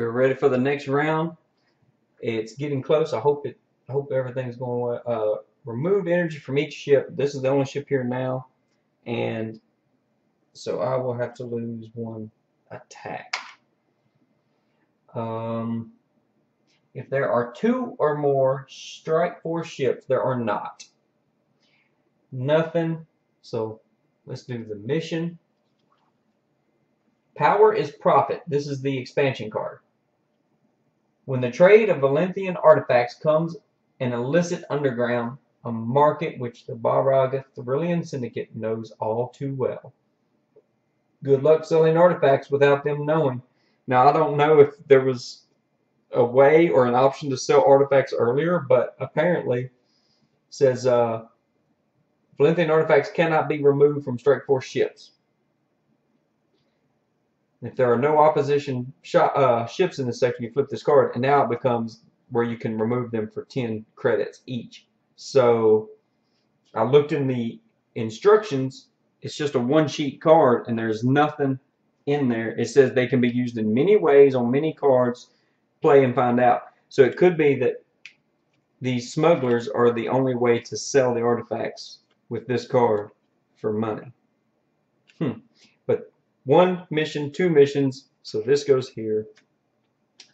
we're ready for the next round. It's getting close. I hope everything's going well. Remove energy from each ship. This is the only ship here now, and so I will have to lose one attack. If there are 2 or more strike force ships, there are not. Nothing. So let's do the mission. Power is profit. This is the expansion card. When the trade of Valenthian artifacts comes an illicit underground, a market which the Baraga Thrillian Syndicate knows all too well. Good luck selling artifacts without them knowing. Now, I don't know if there was a way or an option to sell artifacts earlier, but apparently it says Valenthian artifacts cannot be removed from strike force ships. If there are no opposition ships in this section, you flip this card, and now it becomes where you can remove them for 10 credits each. So I looked in the instructions. It's just a one-sheet card, and there's nothing in there. It says they can be used in many ways on many cards. Play and find out. So it could be that these smugglers are the only way to sell the artifacts with this card for money. But 1 mission, 2 missions, so this goes here.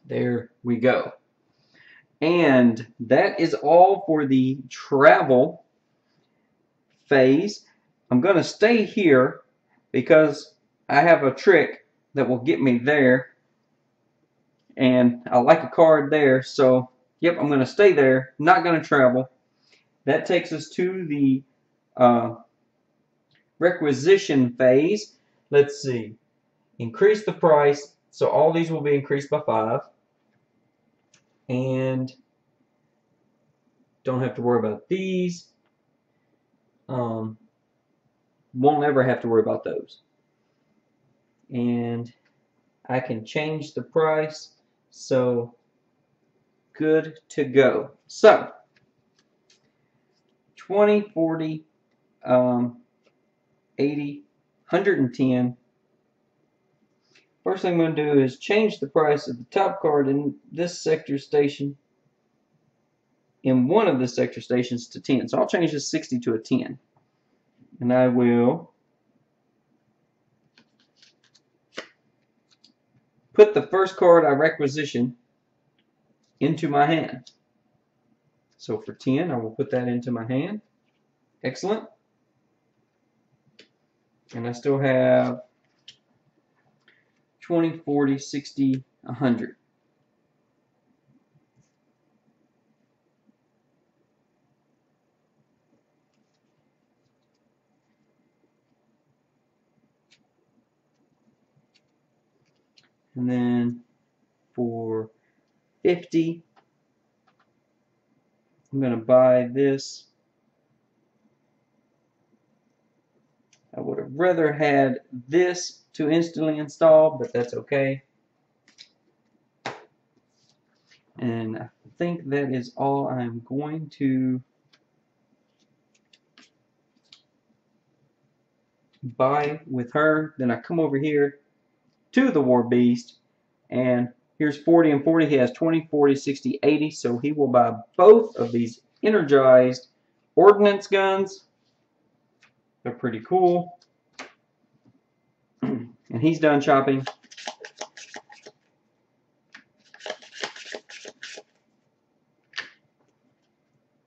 There we go. And that is all for the travel phase. I'm going to stay here because I have a trick that will get me there. And I like a card there, so yep, I'm going to stay there. Not going to travel. That takes us to the requisition phase. Let's see. Increase the price. So all these will be increased by 5. And don't have to worry about these. Won't ever have to worry about those. And I can change the price. So good to go. So 20, 40, 80, 110. First thing I'm going to do is change the price of the top card in this sector station, in one of the sector stations, to 10. So I'll change this 60 to a 10. And I will put the first card I requisition into my hand. So for 10, I will put that into my hand. Excellent. And I still have 20, 40, 60, 100. And then for 50, I'm going to buy this. I would have rather had this to instantly install, but that's okay. And I think that is all I'm going to buy with her. Then I come over here to the War Beast, and here's 40 and 40. He has 20, 40, 60, 80, so he will buy both of these energized ordnance guns. They're pretty cool. And he's done shopping.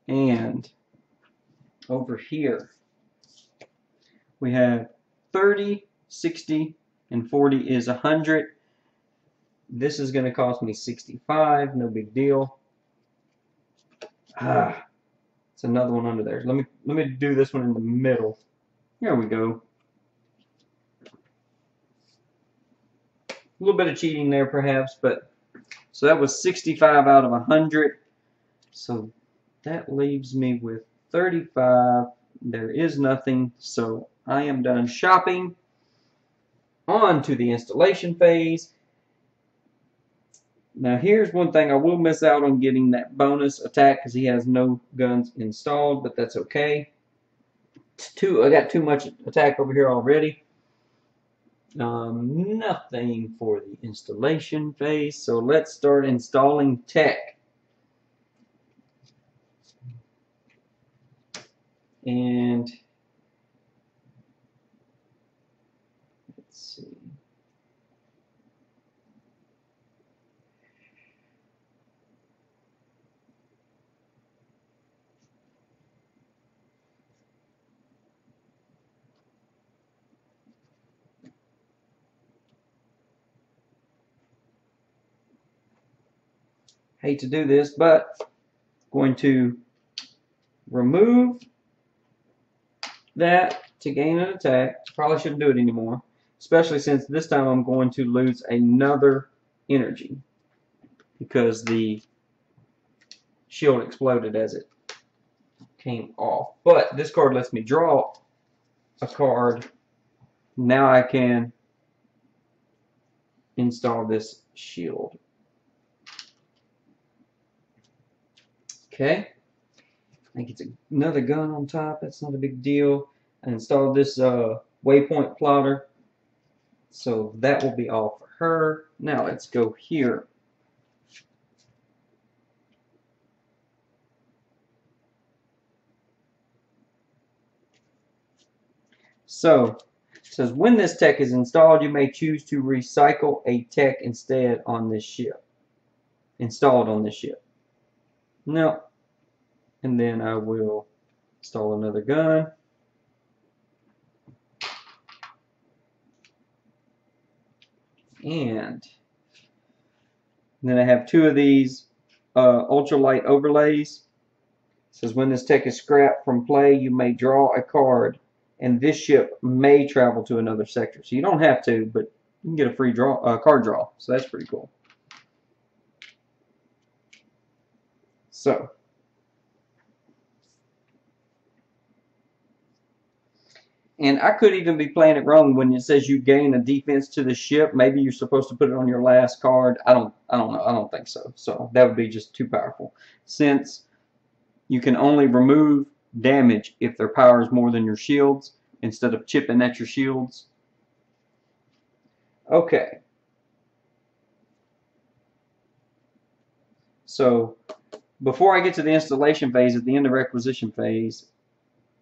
And over here we have 30, 60, and 40 is 100. This is going to cost me 65. No big deal. It's another one under there. Let me do this one in the middle. Here we go. A little bit of cheating there perhaps, but so that was 65 out of 100. So that leaves me with 35. There is nothing, so I am done shopping. On to the installation phase. Now here's one thing I will miss out on getting that bonus attack because he has no guns installed, but that's okay. I got too much attack over here already. Nothing for the installation phase, so let's start installing tech. And let's see. Hate to do this, but going to remove that to gain an attack. Probably shouldn't do it anymore, especially since this time I'm going to lose another energy because the shield exploded as it came off. But this card lets me draw a card. Now I can install this shield. Okay. I think it's another gun on top. That's not a big deal. I installed this waypoint plotter. So that will be all for her. Now let's go here. So it says when this tech is installed, you may choose to recycle a tech instead on this ship. Installed on this ship. No. And then I will install another gun. And then I have two of these ultralight overlays. It says when this tech is scrapped from play, you may draw a card, and this ship may travel to another sector. So you don't have to, but you can get a free card draw. So that's pretty cool. So and I could even be playing it wrong when it says you gain a defense to the ship. Maybe you're supposed to put it on your last card. I don't know. I don't think so. So that would be just too powerful. Since you can only remove damage if their power is more than your shields instead of chipping at your shields. Okay. So before I get to the installation phase, at the end of requisition phase,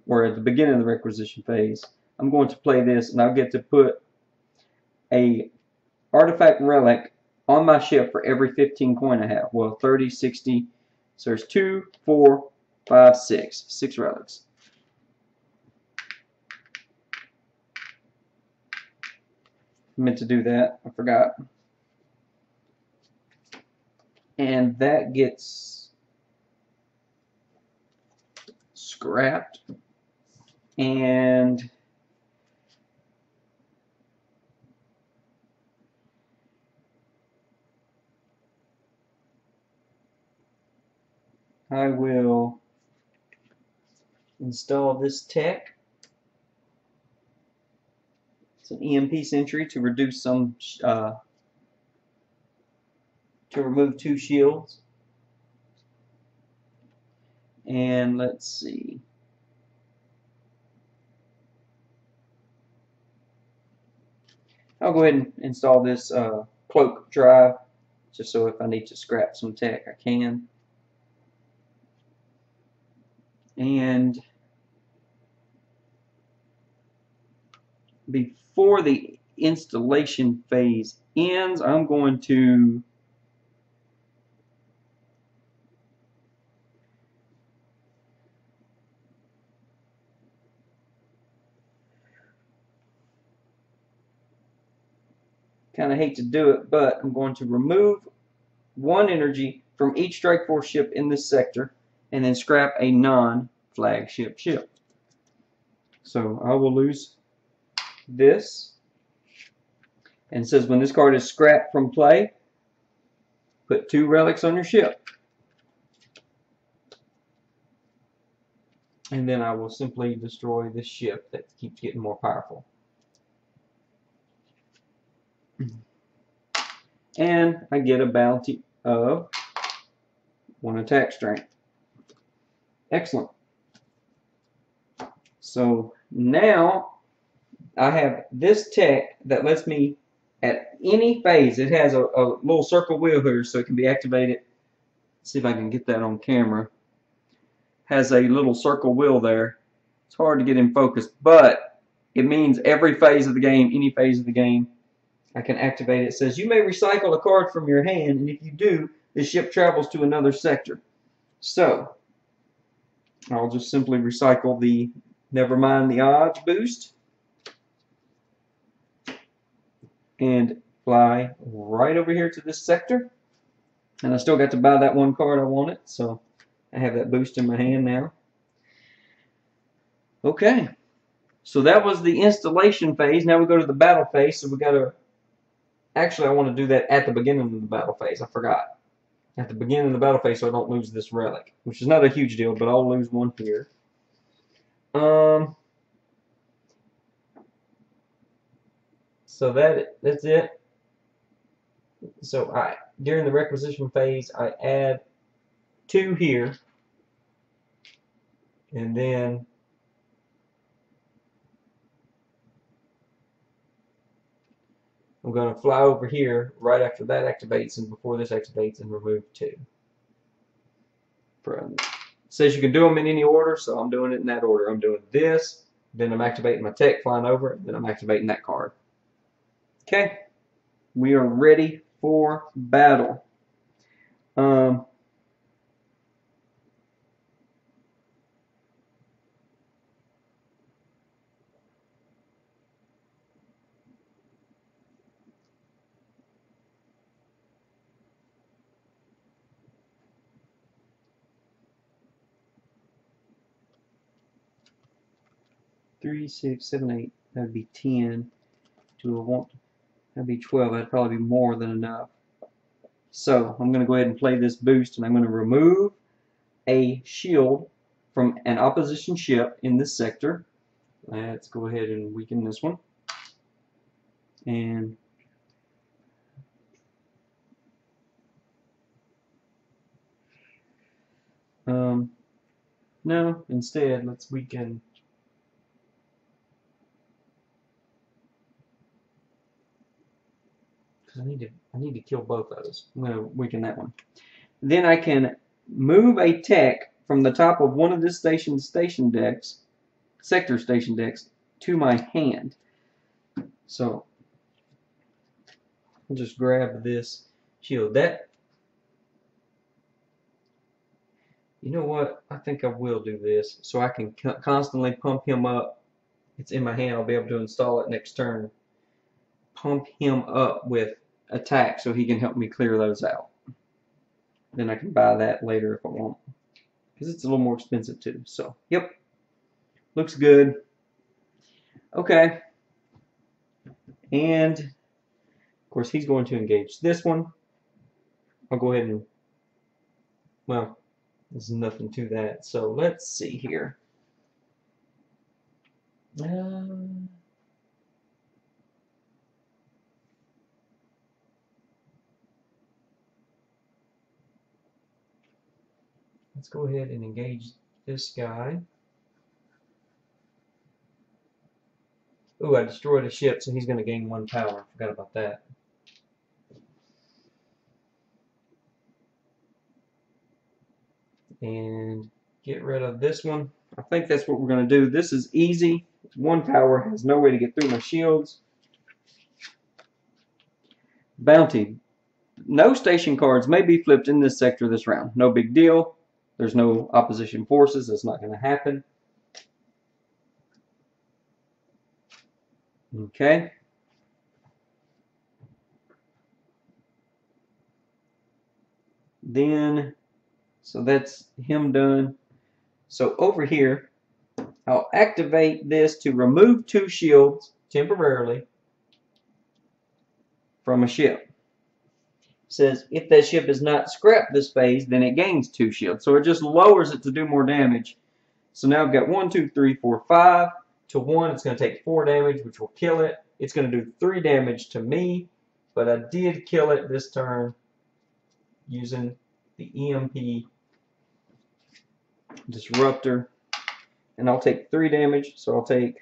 or at the beginning of the requisition phase, I'm going to play this, and I'll get to put a artifact relic on my ship for every 15 coin I have. Well, 30, 60. So there's 2, 4, 5, 6. 6 relics. I meant to do that. I forgot. And that gets scrapped. And I will install this tech. It's an EMP sentry to reduce some, to remove 2 shields. And let's see. I'll go ahead and install this cloak drive, just so if I need to scrap some tech, I can. And before the installation phase ends, I'm going to kind of hate to do it, but I'm going to remove 1 energy from each Strike Force ship in this sector and then scrap a non-flagship ship. So I will lose this. And it says when this card is scrapped from play, put 2 relics on your ship. And then I will simply destroy this ship that keeps getting more powerful. And I get a bounty of 1 attack strength. Excellent. So now I have this tech that lets me, at any phase, it has a little circle wheel here so it can be activated. Let's see if I can get that on camera. Has a little circle wheel there. It's hard to get in focus, but it means every phase of the game, any phase of the game, I can activate it. It says you may recycle a card from your hand, and if you do, the ship travels to another sector. So I'll just simply recycle the Never Mind the Odds boost and fly right over here to this sector. And I still got to buy that one card I wanted, so I have that boost in my hand now. Okay, so that was the installation phase. Now we go to the battle phase. So we got to, actually I want to do that at the beginning of the battle phase. I forgot. At the beginning of the battle phase, so I don't lose this relic, which is not a huge deal, but I'll lose one here. So that's it. So during the requisition phase, I add 2 here, and then I'm going to fly over here right after that activates and before this activates and remove 2. It says you can do them in any order, so I'm doing it in that order. I'm doing this, then I'm activating my tech, flying over, and then I'm activating that card. Okay, we are ready for battle. 3, 6, 7, 8. That'd be 10. That'd be 12. That'd probably be more than enough. So I'm going to go ahead and play this boost, and I'm going to remove a shield from an opposition ship in this sector. Let's go ahead and weaken this one. And no, instead let's weaken. Because I need to kill both of those. I'm going to weaken that one. Then I can move a tech from the top of one of this sector station decks to my hand. So I'll just grab this shield. You know what? I think I will do this so I can constantly pump him up. It's in my hand. I'll be able to install it next turn. Pump him up with attack so he can help me clear those out. Then I can buy that later if I want, because it's a little more expensive too. So, yep. Looks good. Okay. And, of course, he's going to engage this one. I'll go ahead and, well, there's nothing to that. So, let's see here. Let's go ahead and engage this guy. Ooh, I destroyed a ship, so he's going to gain 1 power. Forgot about that. And get rid of this one. I think that's what we're going to do. This is easy. 1 power, has no way to get through my shields. Bounty. No station cards may be flipped in this sector this round. No big deal. There's no opposition forces. That's not going to happen. Okay. Then, so that's him done. So over here, I'll activate this to remove 2 shields temporarily from a ship. Says if that ship is not scrapped this phase, then it gains 2 shields. So it just lowers it to do more damage. So now I've got 1, 2, 3, 4, 5. To 1, it's going to take 4 damage, which will kill it. It's going to do 3 damage to me, but I did kill it this turn using the EMP disruptor. And I'll take 3 damage, so I'll take...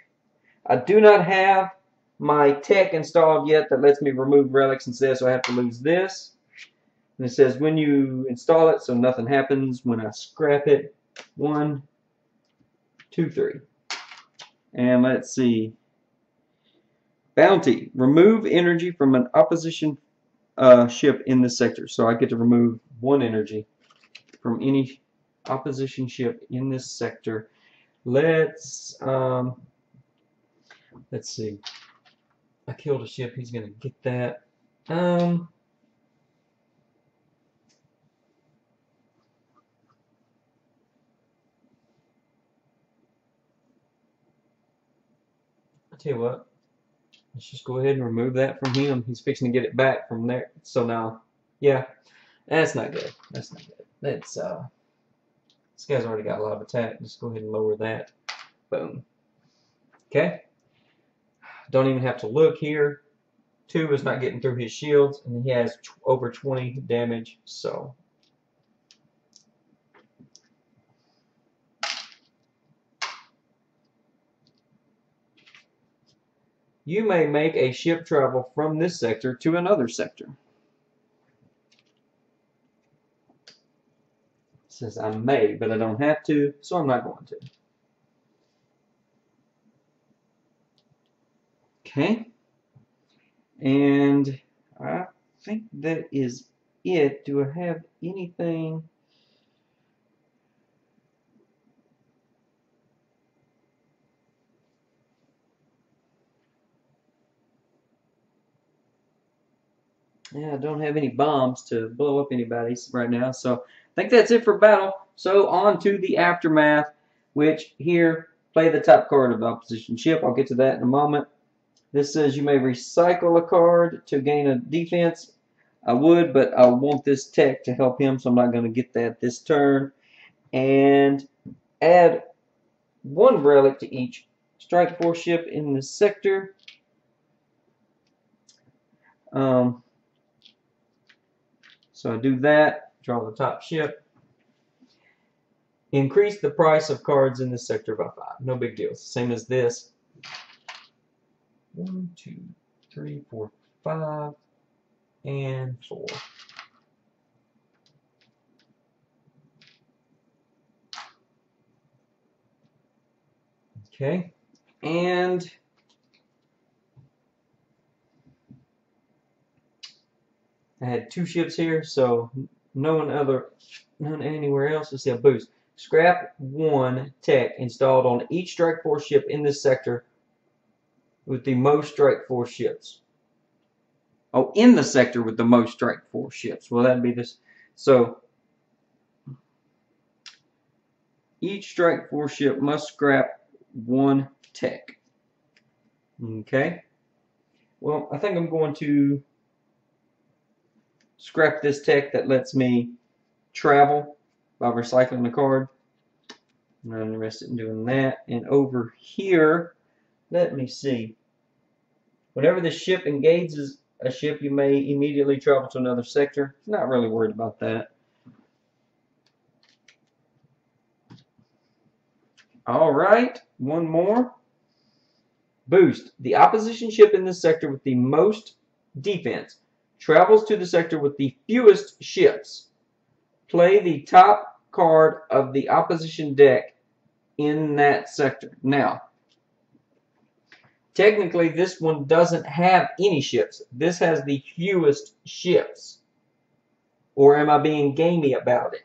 I do not have my tech installed yet that lets me remove relics instead, so I have to lose this. And it says when you install it, so nothing happens when I scrap it. 1, 2, 3. And let's see. Bounty. Remove energy from an opposition ship in this sector. So I get to remove 1 energy from any opposition ship in this sector. Let's see. I killed a ship. He's gonna get that. I'll tell you what. Let's just go ahead and remove that from him. He's fixing to get it back from there. So now, yeah, that's not good. That's not good. That's this guy's already got a lot of attack. Just go ahead and lower that. Boom. Okay. Don't even have to look here. 2 is not getting through his shields, and he has over 20 damage. So. You may make a ship travel from this sector to another sector. It says I may, but I don't have to, so I'm not going to. Okay. And I think that is it. Do I have anything? Yeah, I don't have any bombs to blow up anybody right now, so I think that's it for battle. So on to the aftermath, which here, play the top card of the opposition ship. I'll get to that in a moment. This says you may recycle a card to gain a defense. I would, but I want this tech to help him, so I'm not going to get that this turn. And add 1 relic to each strike force ship in this sector. So I do that, draw the top ship. Increase the price of cards in this sector by 5. No big deal. It's the same as this. 1, 2, 3, 4, 5, and 4. Okay, and I had 2 ships here, so none anywhere else. Let's see a boost. Scrap 1 tech installed on each strike force ship in this sector with the most strike force ships. Oh, in the sector with the most strike force ships. Well, that'd be this. So each strike force ship must scrap 1 tech. Okay. Well, I think I'm going to scrap this tech that lets me travel by recycling the card. I'm not interested in doing that. And over here, let me see. Whenever the ship engages a ship, you may immediately travel to another sector. Not really worried about that. Alright, 1 more. Boost. The opposition ship in this sector with the most defense travels to the sector with the fewest ships. Play the top card of the opposition deck in that sector. Now, technically this one doesn't have any ships. This has the fewest ships. Or am I being gamey about it?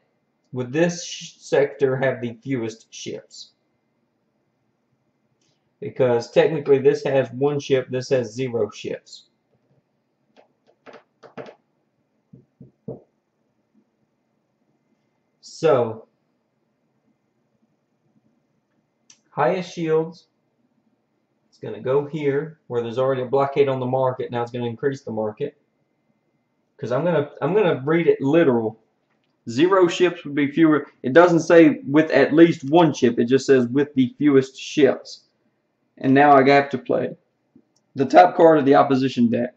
Would this sector have the fewest ships? Because technically this has 1 ship, this has 0 ships. So, highest shields, it's going to go here where there's already a blockade on the market. Now it's going to increase the market. Because I'm gonna read it literal. 0 ships would be fewer. It doesn't say with at least 1 ship. It just says with the fewest ships. And now I have to play the top card of the opposition deck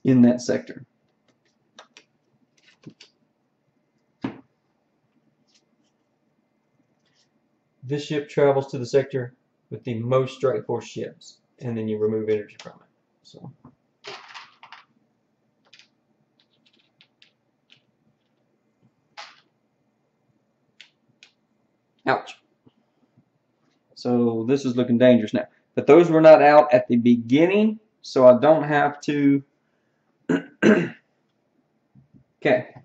in that sector. This ship travels to the sector with the most strike force ships, and then you remove energy from it. So. Ouch. So this is looking dangerous now. But those were not out at the beginning, so I don't have to okay.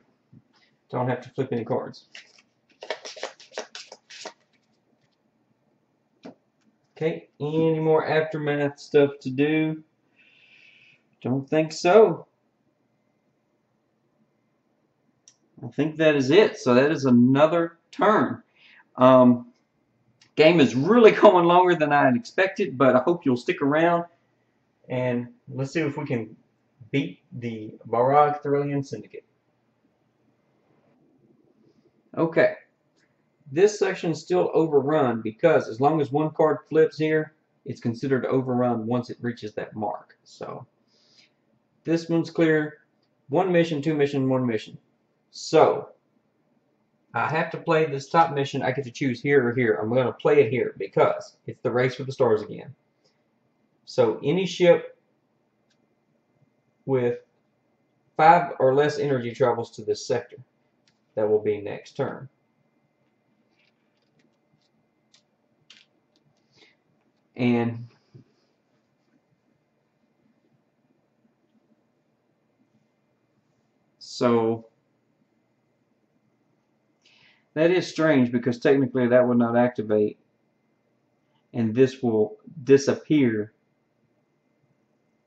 Don't have to flip any cards. Okay, any more aftermath stuff to do? Don't think so. I think that is it. So that is another turn. Game is really going longer than I had expected, but I hope you'll stick around and let's see if we can beat the Barrage Thrillian Syndicate. Okay, this section is still overrun because as long as one card flips here, it's considered overrun once it reaches that mark. So this one's clear. 1 mission, 2 mission, 1 mission. So I have to play this top mission. I get to choose here or here. I'm going to play it here because it's the race for the stars again. So any ship with 5 or less energy travels to this sector. That will be next turn. And so that is strange because technically that would not activate and this will disappear.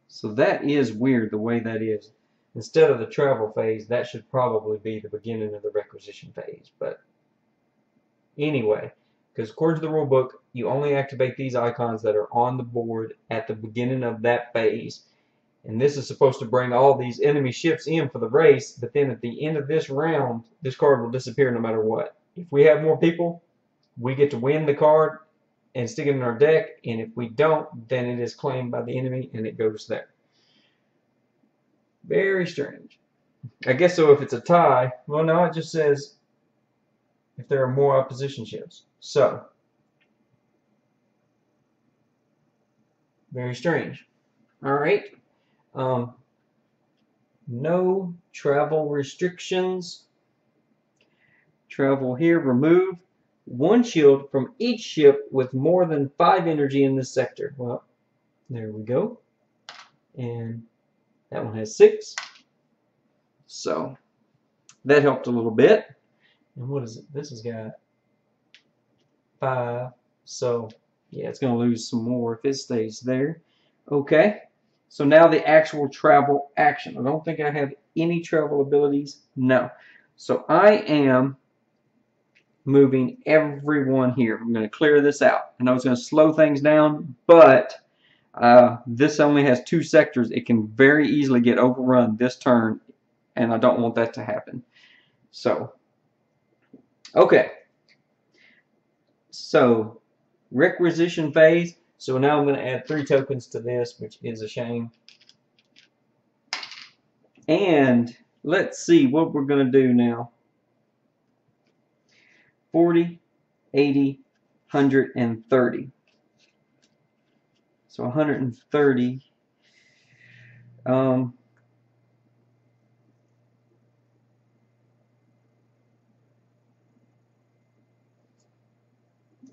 So that is weird the way that is. Instead of the travel phase, that should probably be the beginning of the requisition phase. But anyway, because according to the rule book, you only activate these icons that are on the board at the beginning of that phase. And this is supposed to bring all these enemy ships in for the race, but then at the end of this round, this card will disappear no matter what. If we have more people, we get to win the card and stick it in our deck, and if we don't, then it is claimed by the enemy and it goes there. Very strange. I guess so if it's a tie. Well, no, it just says if there are more opposition ships. So, very strange. Alright. No travel restrictions. Travel here, remove 1 shield from each ship with more than 5 energy in this sector. Well, there we go. And that one has 6. So that helped a little bit. And what is it? This has got 5. So yeah, it's going to lose some more if it stays there. Okay. So now the actual travel action. I don't think I have any travel abilities. No. So I am moving everyone here. I'm going to clear this out. I know it's going to slow things down, but this only has 2 sectors. It can very easily get overrun this turn, and I don't want that to happen. So, okay. So, requisition phase. So now I'm going to add 3 tokens to this, which is a shame. And let's see what we're going to do now. 40, 80, 130. So 130.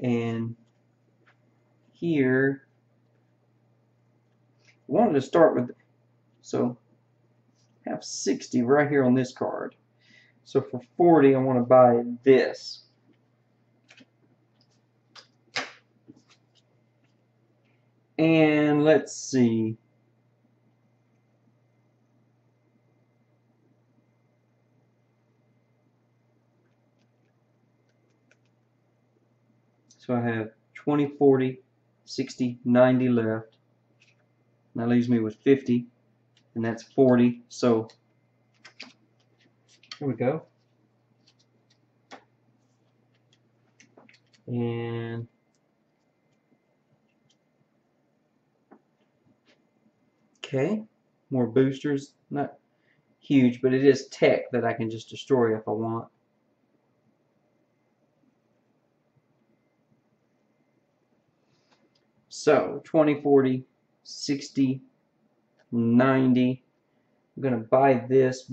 And here, I wanted to start with, so have 60 right here on this card. So for 40, I want to buy this. And let's see. So I have 20, 40, 60, 90 left. And that leaves me with 50. And that's 40. So here we go. And okay, more boosters. Not huge, but it is tech that I can just destroy if I want. So 20, 40, 60, 90. I'm going to buy this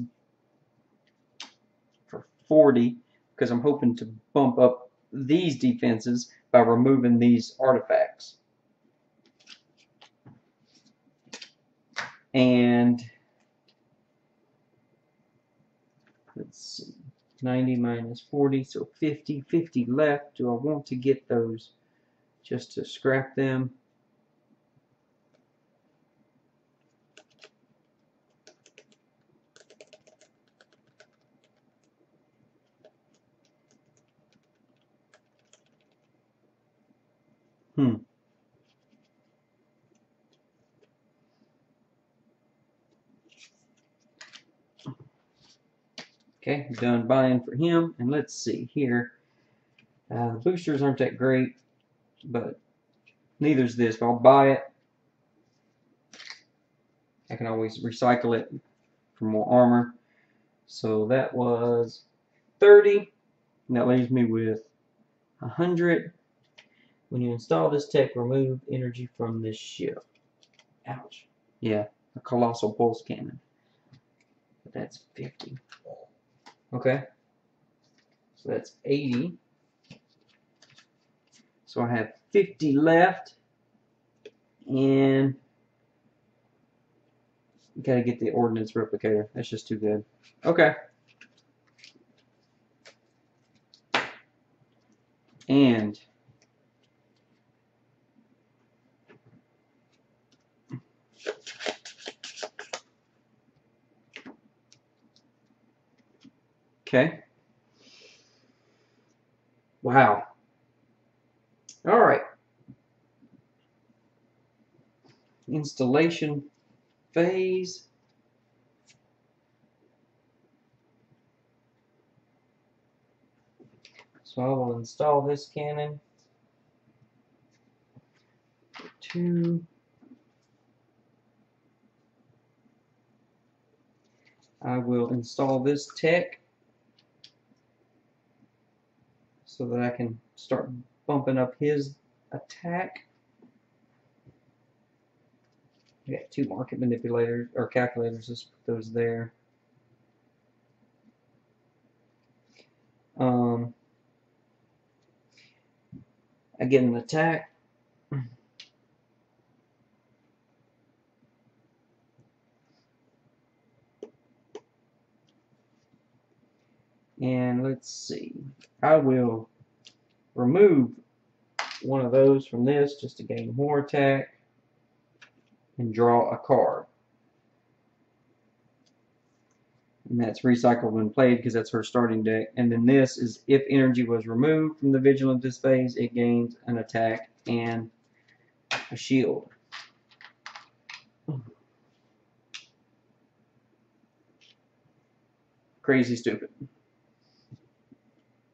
for 40 because I'm hoping to bump up these defenses by removing these artifacts. And let's see, 90 minus 40, so 50, 50 left. Do I want to get those just to scrap them? Okay, done buying for him. And let's see here. The boosters aren't that great, but neither's this. If I'll buy it, I can always recycle it for more armor. So that was 30. And that leaves me with 100. When you install this tech, remove energy from this ship. Ouch. Yeah, a colossal pulse cannon. But that's 50. Okay. So that's 80. So I have 50 left. And gotta get the ordnance replicator. That's just too good. Okay. And okay. Wow. All right. Installation phase. So I will install this cannon. 2. I will install this tech so that I can start bumping up his attack. I got 2 market manipulators or calculators. Let's put those there. I get an attack. And let's see. I will remove one of those from this just to gain more attack and draw a card. And that's recycled when played because that's her starting deck. And then this is if energy was removed from the vigilant this phase, it gains an attack and a shield. Crazy stupid.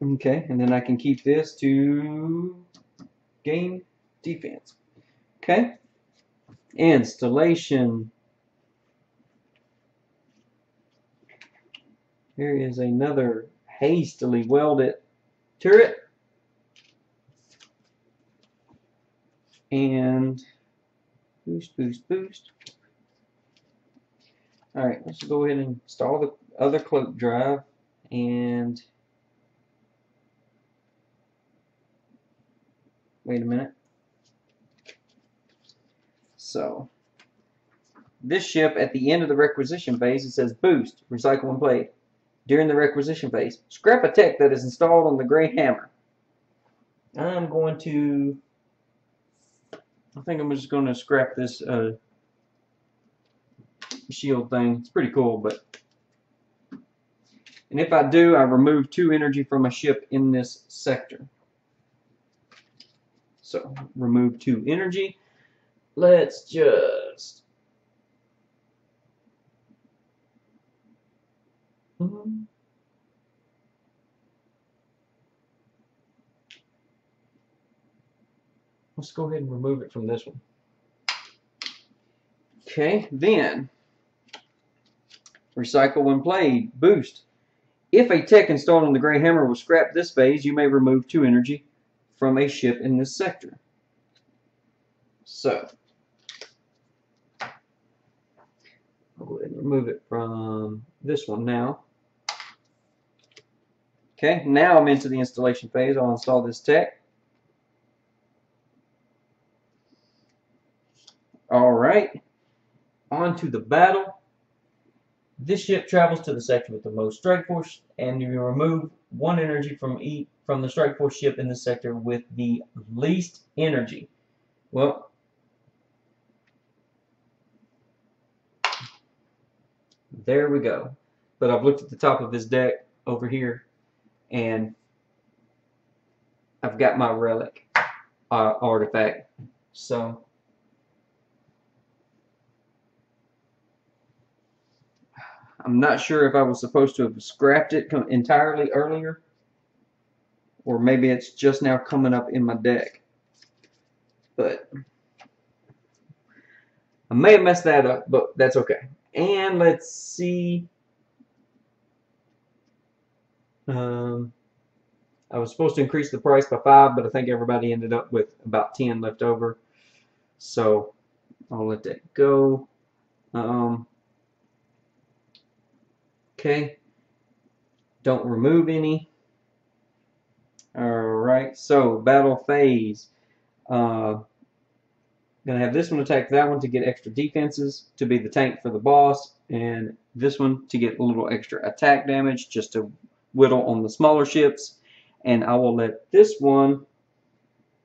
Okay, and then I can keep this to gain defense. Okay. Installation. Here is another hastily welded turret. And boost, boost, boost. Alright, let's go ahead and install the other cloak drive. And wait a minute. So this ship at the end of the requisition phase, it says boost, recycle when played. During the requisition phase, scrap a tech that is installed on the gray hammer. I'm going to, I think I'm just going to scrap this shield thing. It's pretty cool, but, and if I do, I remove 2 energy from a ship in this sector. So remove 2 energy. Let's just let's go ahead and remove it from this one. Okay, then recycle when played. Boost. If a tech installed on the gray hammer will scrap this phase, you may remove 2 energy from a ship in this sector. So I'll go ahead and remove it from this one now. Okay, now I'm into the installation phase. I'll install this tech. Alright, on to the battle. This ship travels to the sector with the most strike force, and you remove 1 energy from the strike force ship in the sector with the least energy. Well, there we go. But I've looked at the top of his deck over here, and I've got my relic artifact. So I'm not sure if I was supposed to have scrapped it entirely earlier, or maybe it's just now coming up in my deck. But I may have messed that up, but that's okay. And let's see. I was supposed to increase the price by 5, but I think everybody ended up with about 10 left over. So I'll let that go. Okay. Don't remove any. Alright, so battle phase. Gonna have this one attack that one to get extra defenses, to be the tank for the boss, and this one to get a little extra attack damage, just to whittle on the smaller ships. And I will let this one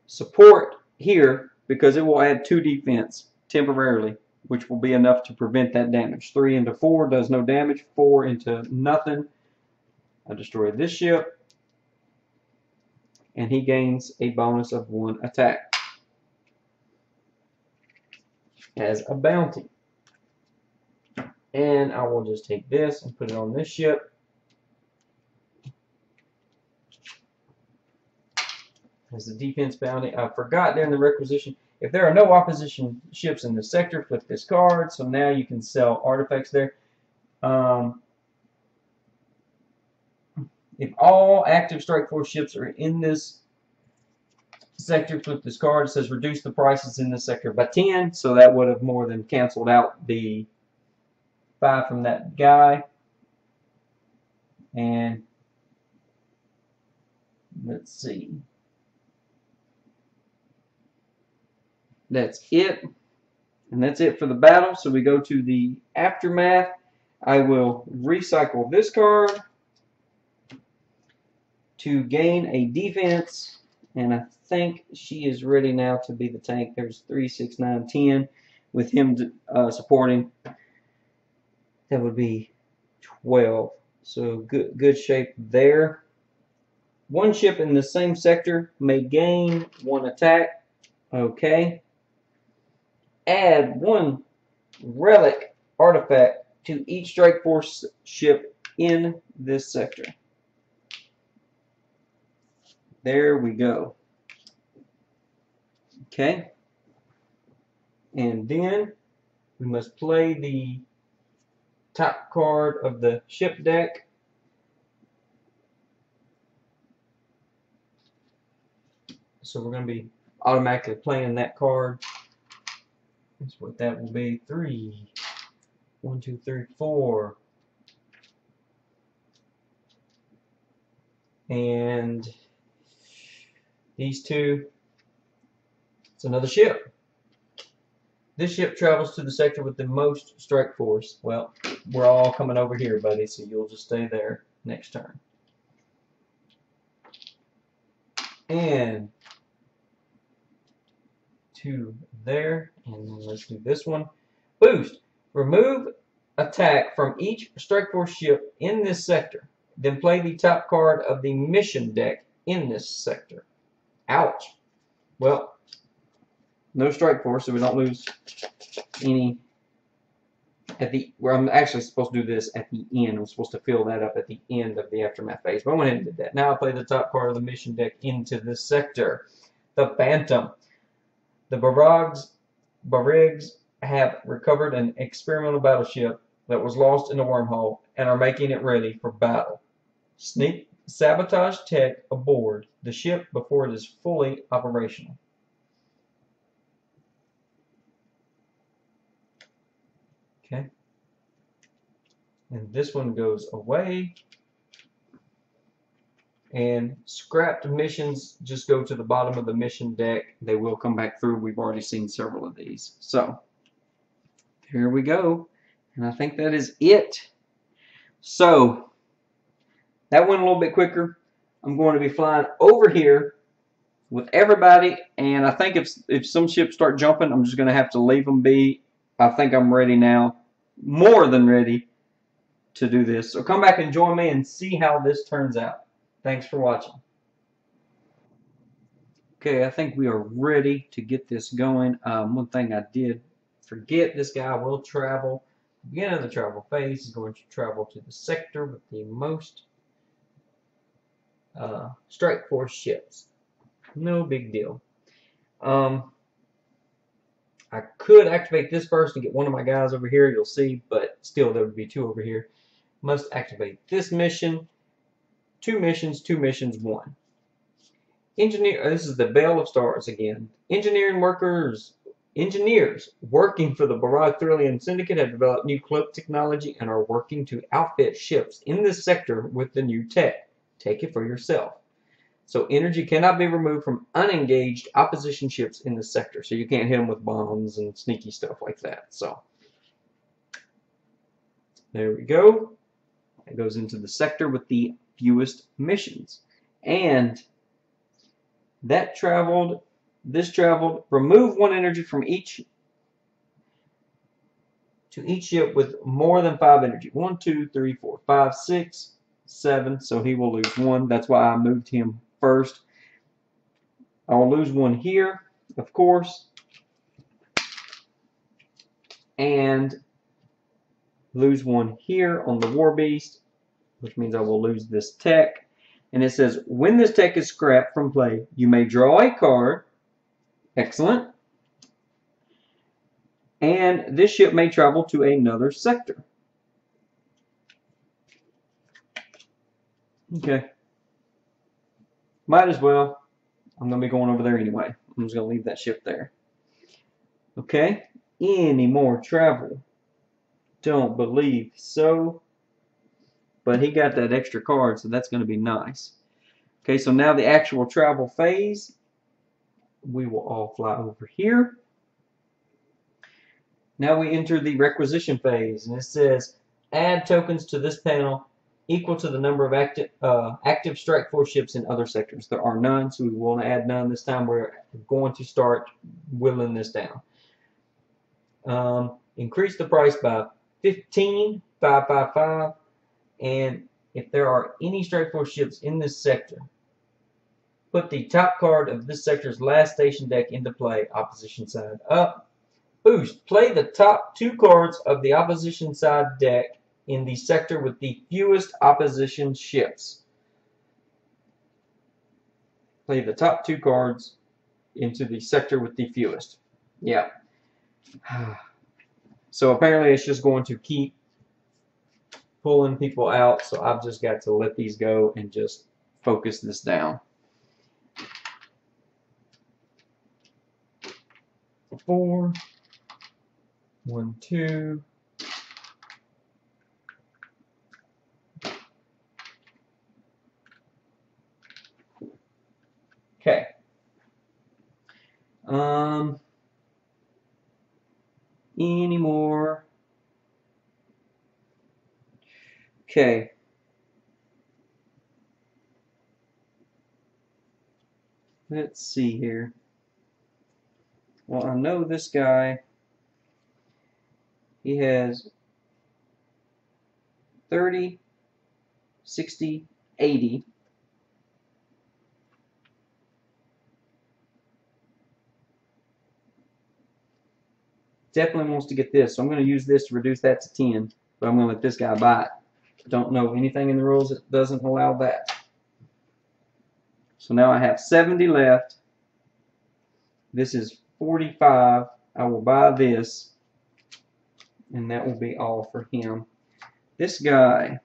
support here, because it will add 2 defense temporarily, which will be enough to prevent that damage. 3 into 4 does no damage, 4 into nothing. I destroy this ship, and he gains a bonus of 1 attack as a bounty. And I will just take this and put it on this ship. As the defense bounty. I forgot during the requisition, if there are no opposition ships in the sector, flip this card. So now you can sell artifacts there. If all active strike force ships are in this sector, flip this card. It says reduce the prices in this sector by 10. So that would have more than canceled out the 5 from that guy. And let's see. That's it. And that's it for the battle. So we go to the aftermath. I will recycle this card to gain a defense. And I think she is ready now to be the tank. There's 3, 6, 9, 10. With him supporting, that would be 12. So good shape there. 1 ship in the same sector may gain 1 attack. Okay. Add 1 relic artifact to each strike force ship in this sector. There we go. Okay. And then we must play the top card of the ship deck. So we're going to be automatically playing that card. That's what that will be. 3. 1, 2, 3, 4. And these 2. It's another ship. This ship travels to the sector with the most strike force. Well, we're all coming over here, buddy, so you'll just stay there next turn. And 2 there, and then let's do this one. Boost. Remove attack from each strike force ship in this sector. Then play the top card of the mission deck in this sector. Ouch. Well, no strike force, so we don't lose any at the, where I'm actually supposed to do this at the end. I'm supposed to fill that up at the end of the aftermath phase, but I went ahead and did that. Now I play the top card of the mission deck into this sector. The Phantom. The Barrigs have recovered an experimental battleship that was lost in a wormhole and are making it ready for battle. Sneak sabotage tech aboard the ship before it is fully operational. And this one goes away. And scrapped missions just go to the bottom of the mission deck. They will come back through. We've already seen several of these. So here we go. And I think that is it. So that went a little bit quicker. I'm going to be flying over here with everybody. And I think if some ships start jumping, I'm just going to have to leave them be. I think I'm ready now. More than ready to do this. So come back and join me and see how this turns out. Thanks for watching. Okay, I think we are ready to get this going. One thing I did forget, this guy will travel. At the beginning of the travel phase, he's going to travel to the sector with the most strike force ships. No big deal. I could activate this first and get one of my guys over here, you'll see, but still there would be two over here. Must activate this mission. Two missions, one. This is the Bell of Stars again. Engineers working for the Barrage Thrillium Syndicate have developed new cloak technology and are working to outfit ships in this sector with the new tech. Take it for yourself. So energy cannot be removed from unengaged opposition ships in this sector. So you can't hit them with bombs and sneaky stuff like that. So there we go. It goes into the sector with the fewest missions. And that traveled, this traveled, remove one energy from each ship with more than 5 energy. 1, 2, 3, 4, 5, 6, 7. So he will lose 1. That's why I moved him first. I will lose 1 here, of course. And lose 1 here on the War Beast, which means I will lose this tech. And it says, when this tech is scrapped from play, you may draw a card. Excellent. And this ship may travel to another sector. Okay. Might as well. I'm going to be going over there anyway. I'm just going to leave that ship there. Okay. Any more travel? Don't believe so. But he got that extra card, so that's going to be nice. Okay, so now the actual travel phase. We will all fly over here. Now we enter the requisition phase, and it says add tokens to this panel equal to the number of active strike force ships in other sectors. There are none, so we will add none this time. We're going to start whittling this down. Increase the price by 15, 555. And if there are any strike force ships in this sector, put the top card of this sector's last station deck into play, opposition side up. Boost, play the top 2 cards of the opposition side deck in the sector with the fewest opposition ships. Play the top 2 cards into the sector with the fewest. Yeah. So apparently it's just going to keep pulling people out, so I've just got to let these go and just focus this down. 4, 1, 2. Okay. Any more? Okay. Let's see here. Well, I know this guy, he has 30, 60, 80. Definitely wants to get this, so I'm going to use this to reduce that to 10, but I'm going to let this guy buy it. Don't know anything in the rules that doesn't allow that. So now I have 70 left. This is 45. I will buy this, and that will be all for him. This guy,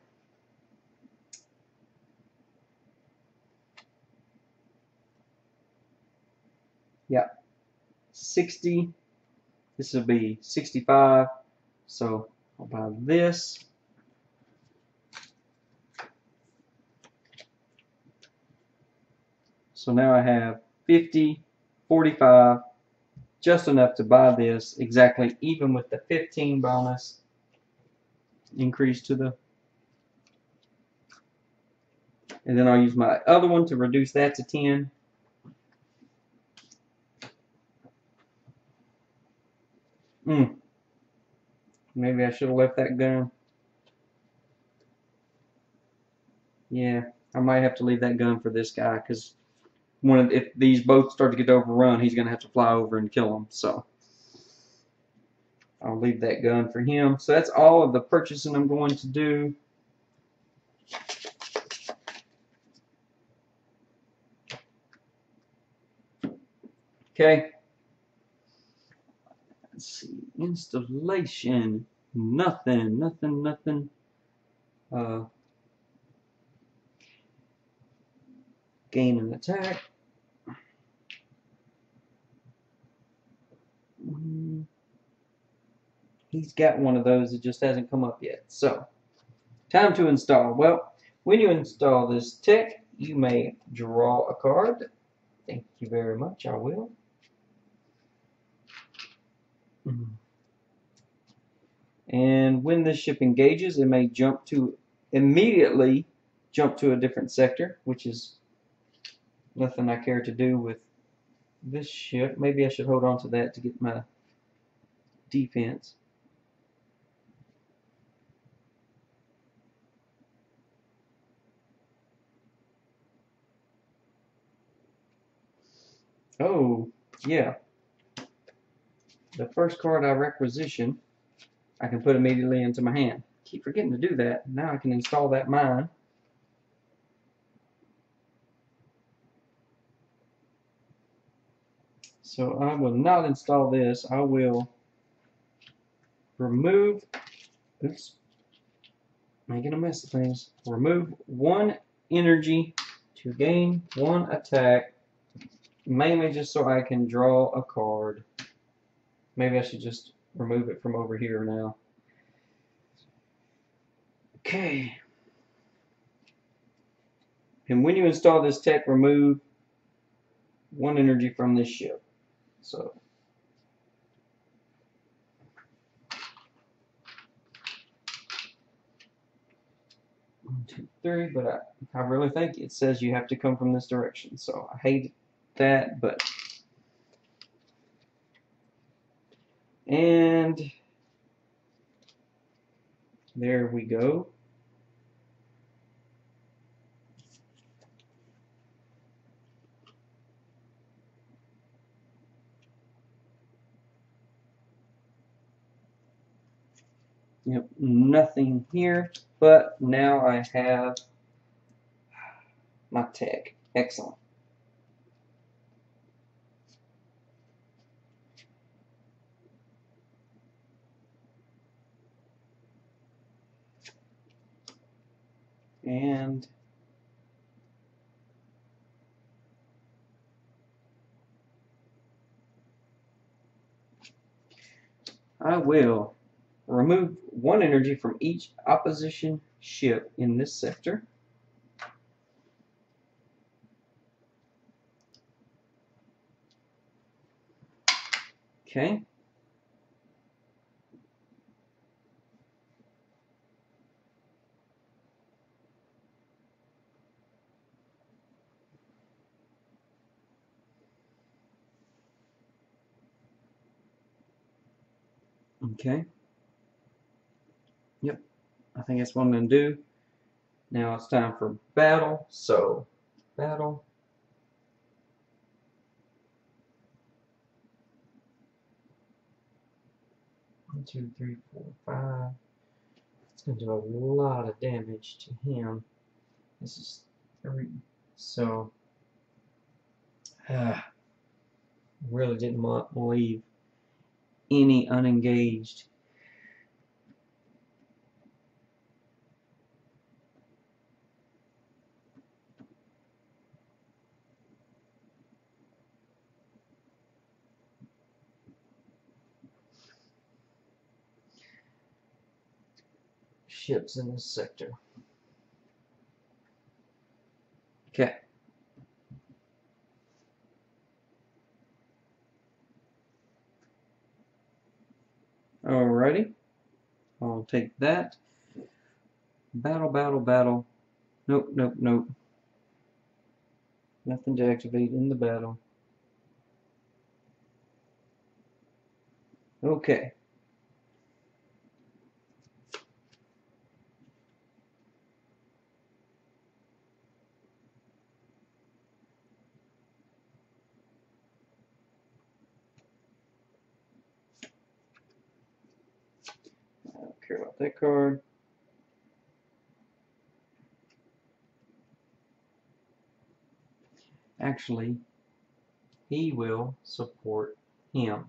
yeah, 60. This will be 65. So I'll buy this. So now I have 50, 45, just enough to buy this exactly, even with the 15 bonus increase to the. And then I'll use my other one to reduce that to 10. Maybe I should have left that gun. Yeah, I might have to leave that gun for this guy, because if these both start to get overrun, he's going to have to fly over and kill them. So I'll leave that gun for him. So that's all of the purchasing I'm going to do. Okay. Let's see. Installation. Nothing. Gain an attack. He's got one of those. It just hasn't come up yet. So, time to install. Well, when you install this tech, you may draw a card. Thank you very much. I will. And when this ship engages, it may immediately jump to a different sector, which is nothing I care to do with this ship. Maybe I should hold on to that to get my defense. Oh, yeah. The first card I requisition, I can put immediately into my hand. Keep forgetting to do that. Now I can install that mine. So I will not install this. I will remove, oops, making a mess of things. Remove 1 energy to gain 1 attack, mainly just so I can draw a card. Maybe I should just remove it from over here now. Okay. And when you install this tech, remove 1 energy from this ship. So 1, 2, 3, but I really think it says you have to come from this direction. So I hate that, but and there we go. Yep, nothing here, but now I have my tech. Excellent. And I will remove 1 energy from each opposition ship in this sector. Okay. Okay. Yep. I think that's what I'm going to do. Now it's time for battle. So, battle. One, 2, 3, 4, 5. It's going to do a lot of damage to him. This is 3. So, really didn't want to leave any unengaged. Ships in this sector. Okay. we'll take that. Battle, battle, battle. Nope, nope, nope. Nothing to activate in the battle. Okay. I don't care about that card. Actually, he will support him.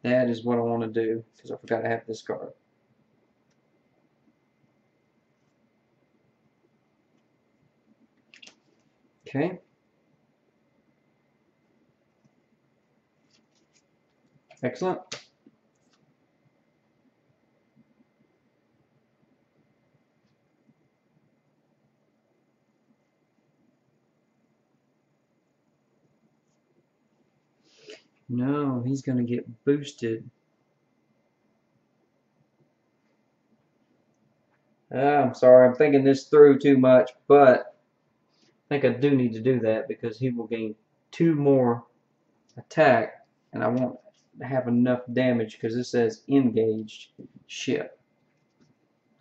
That is what I want to do, because I forgot to have this card. Okay. Excellent. No, he's going to get boosted. I'm sorry, I'm thinking this through too much, but I think I do need to do that because he will gain 2 more attack, and I won't have enough damage because this says engaged ship.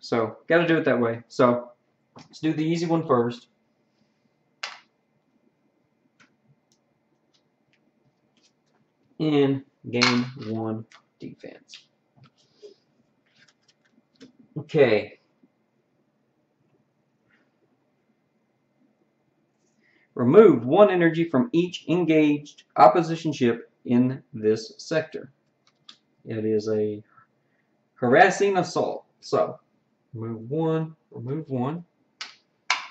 So, got to do it that way. So, let's do the easy one first. And gain 1 defense. Okay. Remove 1 energy from each engaged opposition ship in this sector. It is a harassing assault. So, remove 1, remove 1.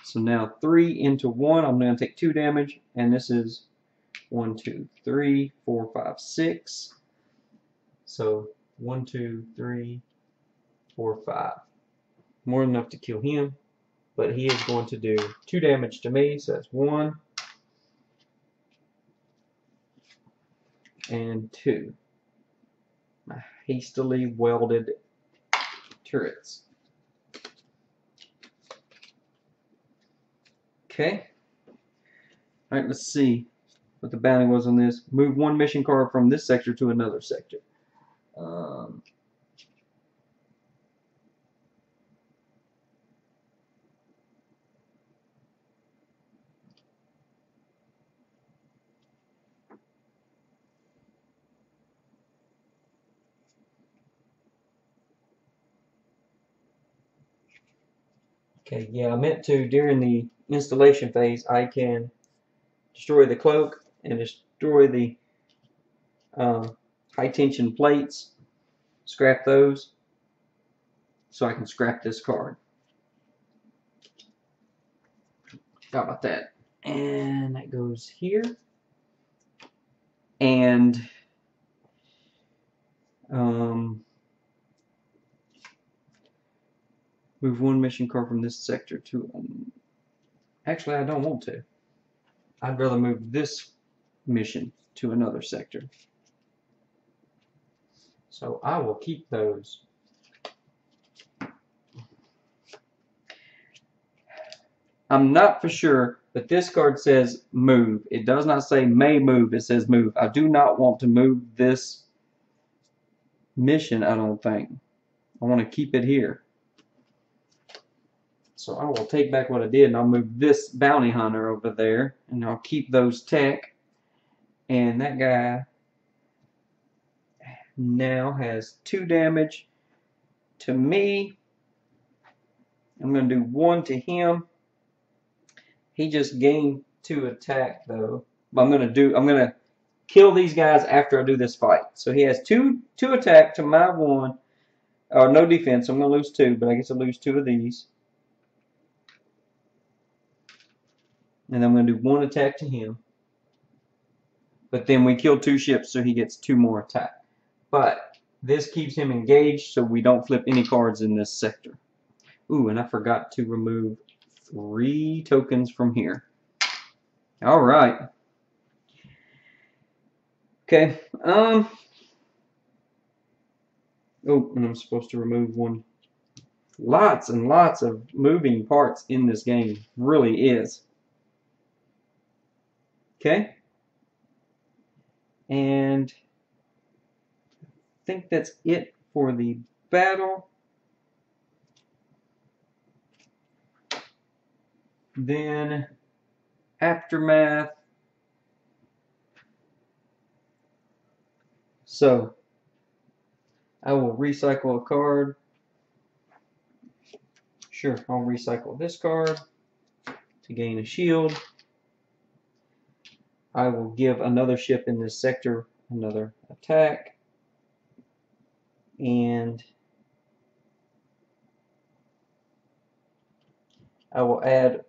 So now 3 into 1, I'm going to take 2 damage, and this is 1, 2, 3, 4, 5, 6. So 1, 2, 3, 4, 5. More than enough to kill him, but he is going to do 2 damage to me, so that's 1 and 2. My hastily welded turrets. Okay. Alright, let's see what the bounty was on this. Move 1 mission card from this sector to another sector. Okay, yeah, I meant to, during the installation phase, I can destroy the cloak and destroy the high tension plates, scrap those, so I can scrap this card. How about that? And that goes here. And move 1 mission card from this sector to actually I don't want to. I'd rather move this mission to another sector. So I will keep those. I'm not for sure, but this card says move. It does not say may move, it says move. I do not want to move this mission, I don't think. I want to keep it here. So I will take back what I did and I'll move this bounty hunter over there and I'll keep those tech. And that guy now has 2 damage to me. I'm going to do 1 to him. He just gained 2 attack though. But I'm going to kill these guys after I do this fight. So he has 2 attack to my 1. Or no defense. So I'm going to lose 2, but I guess I'll lose 2 of these. And I'm going to do 1 attack to him. But then we kill 2 ships, so he gets 2 more attack. But this keeps him engaged, so we don't flip any cards in this sector. Ooh, and I forgot to remove 3 tokens from here. Alright. Okay. Oh, and I'm supposed to remove 1 Lots and lots of moving parts in this game. Really is. Okay. And I think that's it for the battle. Then aftermath. So I will recycle a card. Sure, I'll recycle this card to gain a shield. I will give another ship in this sector another attack. And I will add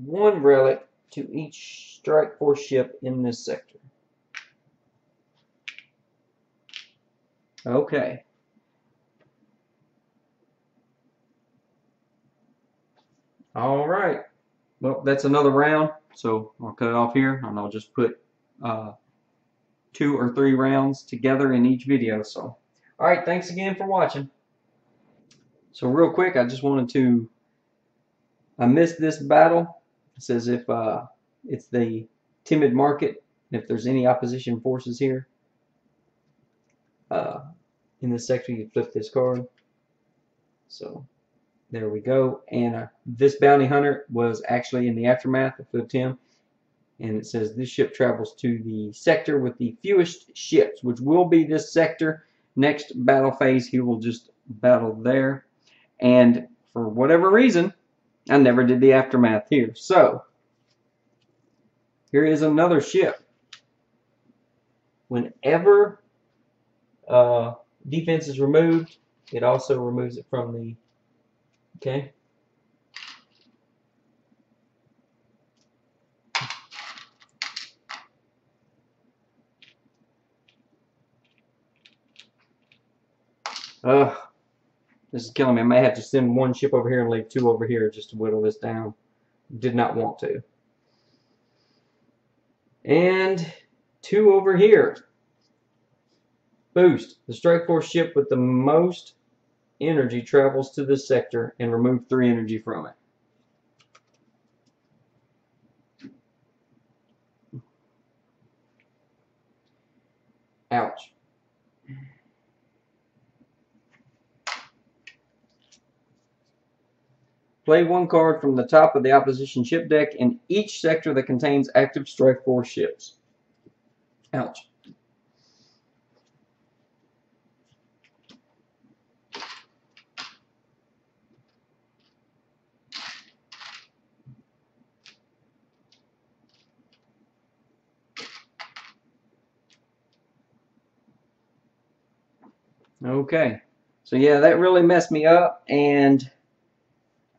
one relic to each strike force ship in this sector. Okay. All right. Well, that's another round, so I'll cut it off here, and I'll just put 2 or 3 rounds together in each video. So, all right, thanks again for watching. So real quick, I just wanted to, I missed this battle. It says if it's the timid market, if there's any opposition forces here in this sector, you flip this card. So there we go. And this bounty hunter was actually in the aftermath. I flipped him. And it says this ship travels to the sector with the fewest ships, which will be this sector. Next battle phase, he will just battle there. And for whatever reason, I never did the aftermath here. So, here is another ship. Whenever defense is removed, it also removes it from the, okay? This is killing me. I may have to send one ship over here and leave 2 over here just to whittle this down. Did not want to. And 2 over here. Boost. The strike force ship with the most energy travels to this sector and remove 3 energy from it. Ouch. Play 1 card from the top of the opposition ship deck in each sector that contains active strike force ships. Ouch. Okay. So yeah, that really messed me up, and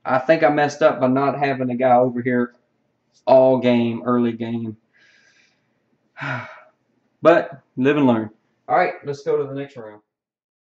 I think I messed up by not having a guy over here all game, early game. But live and learn. All right, let's go to the next round.